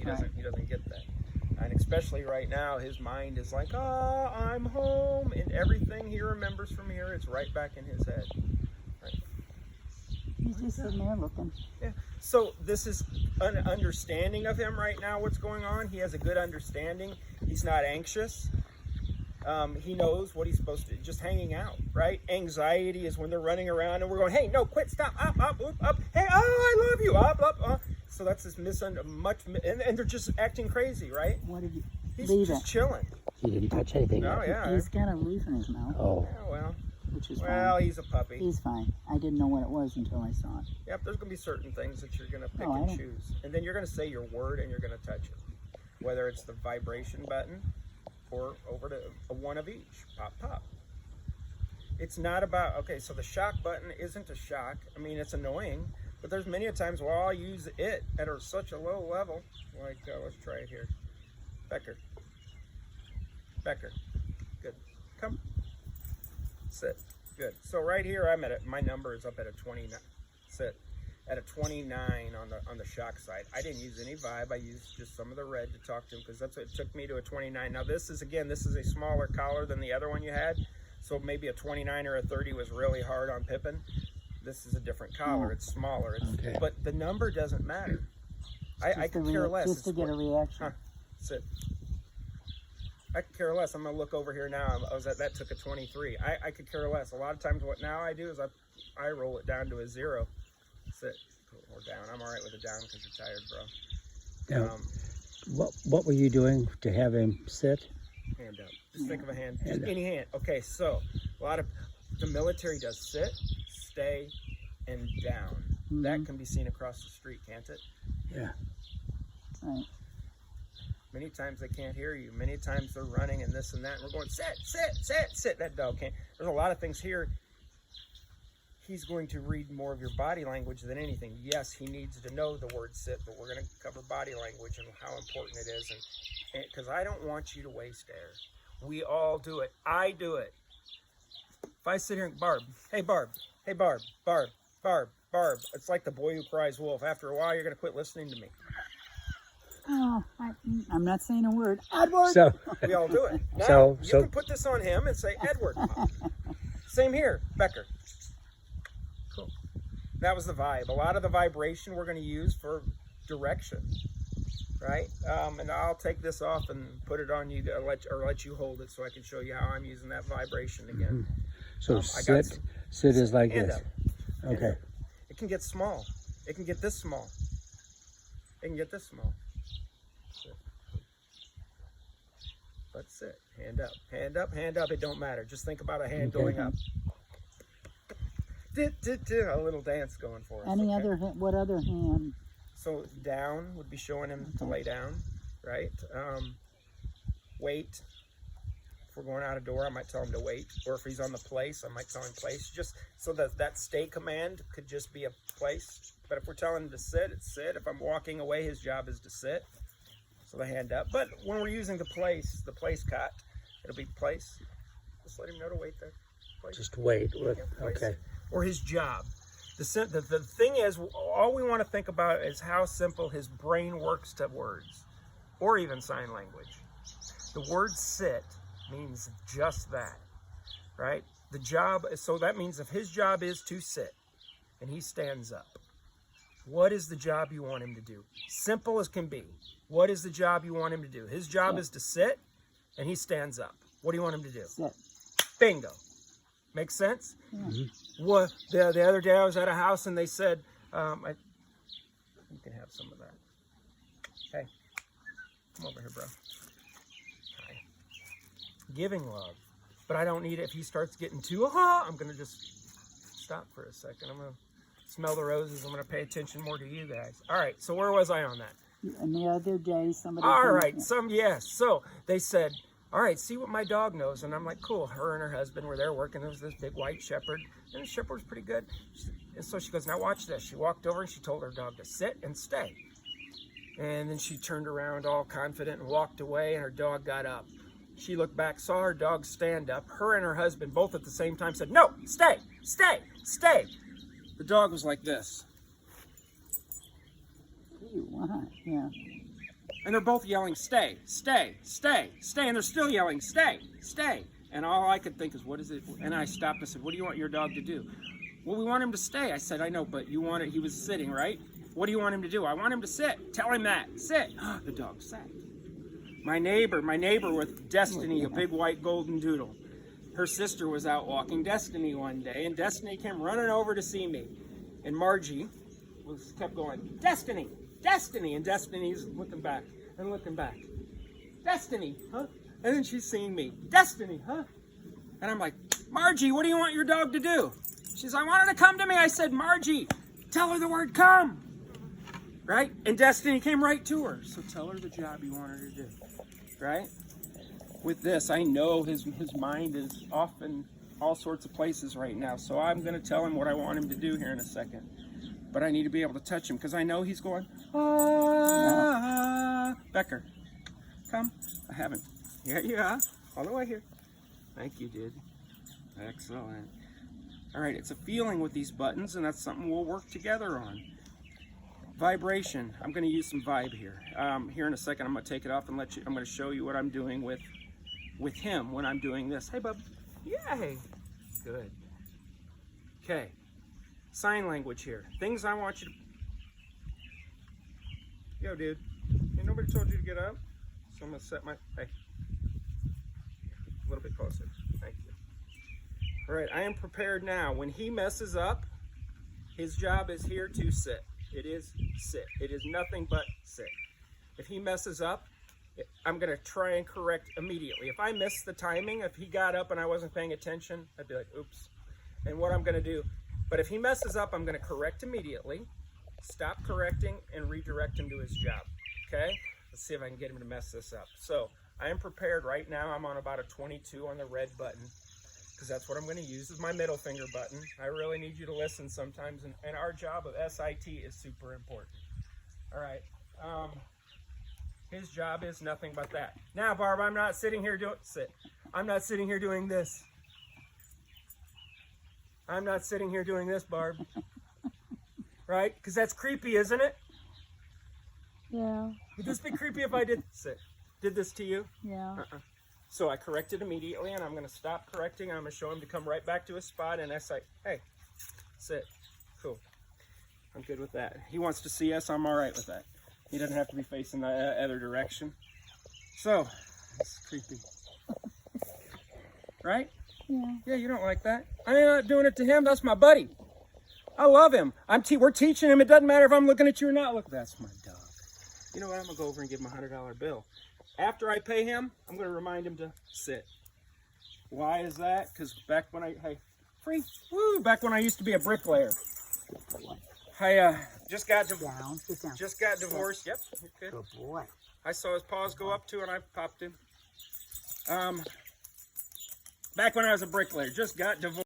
doesn't get that. And especially right now, his mind is like, oh, I'm home, and everything he remembers from here is right back in his head. Right. He's just sitting there looking. Yeah. So this is an understanding of him right now, what's going on. He has a good understanding. He's not anxious. He knows what he's supposed to do, just hanging out, right? Anxiety is when they're running around and we're going, hey, no, quit, stop, up, up. Hey, oh, I love you, up. So that's this and they're just acting crazy, right? What did you He's leave just it? chilling. He didn't touch anything. Oh, yet. yeah. He's got a leaf in his mouth. Oh. Yeah, well, Which is well, fine. he's a puppy. He's fine. I didn't know what it was until I saw it. Yep, there's going to be certain things that you're going to pick No, I and don't- choose. And then you're going to say your word and you're going to touch it. Whether it's the vibration button or over to one of each. Pop, pop. It's not about, okay, so the shock button isn't a shock. I mean, it's annoying, but there's many a times where I'll use it at such a low level. Like, let's try it here. Becker. Good. Come. Sit. Good. So right here, I'm at my number is up at a 29. Sit. At a 29 on the shock side. I didn't use any vibe. I used just some of the red to talk to him because that's what it took me to a 29. Now this is a smaller collar than the other one you had. So maybe a 29 or a 30 was really hard on Pippin. This is a different collar. It's smaller. Okay. But the number doesn't matter. I could care less. Just to get a reaction. Huh. Sit. I could care less. I'm gonna look over here now. That took a 23. I could care less. A lot of times what now I do is I roll it down to a 0. Sit. Or down. I'm all right with it down because you're tired, bro. Now, what were you doing to have him sit? Hand up. Just think of a hand. Just any hand. Okay, so a lot of the military does sit, stay, and down. Mm-hmm. That can be seen across the street, can't it? Yeah. Right. Many times they can't hear you. Many times they're running and this and that. And we're going, sit. That dog can't. There's a lot of things here. He's going to read more of your body language than anything. Yes, he needs to know the word sit, but we're going to cover body language and how important it is. And because I don't want you to waste air. We all do it. I do it. If I sit here and Barb, hey Barb, it's like the boy who cries wolf. After a while, you're going to quit listening to me. Oh, I'm not saying a word. Edward! So, We all do it. Now, you so can put this on him and say, Edward. Same here, Becker. Cool. That was the vibe. A lot of the vibration we're going to use for direction, right? And I'll take this off and put it on you to let you hold it so I can show you how I'm using that vibration again. so sit is like Hand this. up. Okay. It can get small. It can get this small. It can get this small. Sit. Let's sit. Hand up. Hand up. Hand up. It don't matter. Just think about a hand going up. A little dance going for us. What other hand? So down would be showing him to lay down, right? Wait. If we're going out a door, I might tell him to wait. Or if he's on the place, I might tell him place. Just so that stay command could just be a place. But if we're telling him to sit, it's sit. If I'm walking away, his job is to sit. So the hand up. But when we're using the place cot, it'll be place. Just let him know to wait there. Place. Just wait. Yeah, place. Okay. Or his job. The thing is, all we want to think about is how simple his brain works to words, or even sign language. The word sit means just that, right? The job, so that means if his job is to sit, and he stands up, what is the job you want him to do? Simple as can be. What is the job you want him to do? His job is to sit, and he stands up. What do you want him to do? Sit. Bingo. Makes sense? Yeah. Mm-hmm. What the other day I was at a house and they said, you can have some of that. Hey, come over here, bro. Hi. Giving love, but I don't need it. If he starts getting too, I'm gonna just stop for a second. I'm gonna smell the roses. I'm gonna pay attention more to you guys. All right. So where was I on that? And the other day, somebody. All right. Yes. So they said, all right, see what my dog knows. And I'm like, cool. Her and her husband were there working. There was this big white shepherd, and the shepherd was pretty good. And so she goes, now watch this. She walked over and she told her dog to sit and stay. And then she turned around all confident and walked away, and her dog got up. She looked back, saw her dog stand up. Her and her husband both at the same time said, no, stay, stay, stay. The dog was like this. What? Yeah. And they're both yelling, stay, stay, stay, stay. And they're still yelling, stay, stay. And all I could think is, what is it? And I stopped and said, what do you want your dog to do? Well, we want him to stay. I said, I know, but you want it. He was sitting, right? What do you want him to do? I want him to sit. Tell him that. Sit. The dog sat. My neighbor with Destiny, a big white golden doodle. Her sister was out walking Destiny one day, and Destiny came running over to see me. And Margie kept going, Destiny, Destiny, and Destiny's looking back and looking back. Destiny, huh? And then she's seeing me. Destiny, huh? And I'm like, Margie, what do you want your dog to do? She's, I want her to come to me. I said, Margie, tell her the word come. Right? And Destiny came right to her. So tell her the job you want her to do. Right? With this, I know his mind is off in all sorts of places right now. So I'm going to tell him what I want him to do here in a second. But I need to be able to touch him because I know he's going, ah. Becker, come. I haven't. Here you are. All the way here. Thank you, dude. Excellent. All right, it's a feeling with these buttons, and that's something we'll work together on. Vibration. I'm going to use some vibe here. Here in a second, I'm going to take it off and let you. I'm going to show you what I'm doing with him when I'm doing this. Hey, bub. Yay. Good. Okay. Sign language here. Things I want you to. Yo, dude. Ain't nobody told you to get up? So I'm going to set my. Hey. A little bit closer. Thank you. All right, I am prepared now. When he messes up, his job is here to sit. It is sit. It is nothing but sit. If he messes up, I'm going to try and correct immediately. If I miss the timing, if he got up and I wasn't paying attention, I'd be like, oops. And what I'm going to do, but if he messes up, I'm going to correct immediately, stop correcting, and redirect him to his job. Okay? Let's see if I can get him to mess this up. So I am prepared right now. I'm on about a 22 on the red button, because that's what I'm going to use as my middle finger button. I really need you to listen sometimes, and our job of SIT is super important. All right. His job is nothing but that. Now, Barb, I'm not sitting here doing, sit. I'm not sitting here doing this. I'm not sitting here doing this, Barb. Right? Because that's creepy, isn't it? Yeah. Would this be creepy if I did this to you? Yeah. So I corrected immediately, and I'm going to stop correcting. I'm going to show him to come right back to his spot, and that's like, hey, sit. Cool. I'm good with that. He wants to see us. I'm all right with that. He doesn't have to be facing the other direction. So, it's creepy. Right? Yeah. Yeah, you don't like that. I'm not doing it to him. That's my buddy. I love him. We're teaching him. It doesn't matter if I'm looking at you or not. Look, that's my dog. You know what? I'm going to go over and give him a $100 bill. After I pay him, I'm going to remind him to sit. Why is that? Because back when back when I used to be a bricklayer, I just got divorced. Sit down. Just got divorced. Yep, you're good. Good boy. I saw his paws go up too, and I popped him. Back when I was a bricklayer, just got divorced.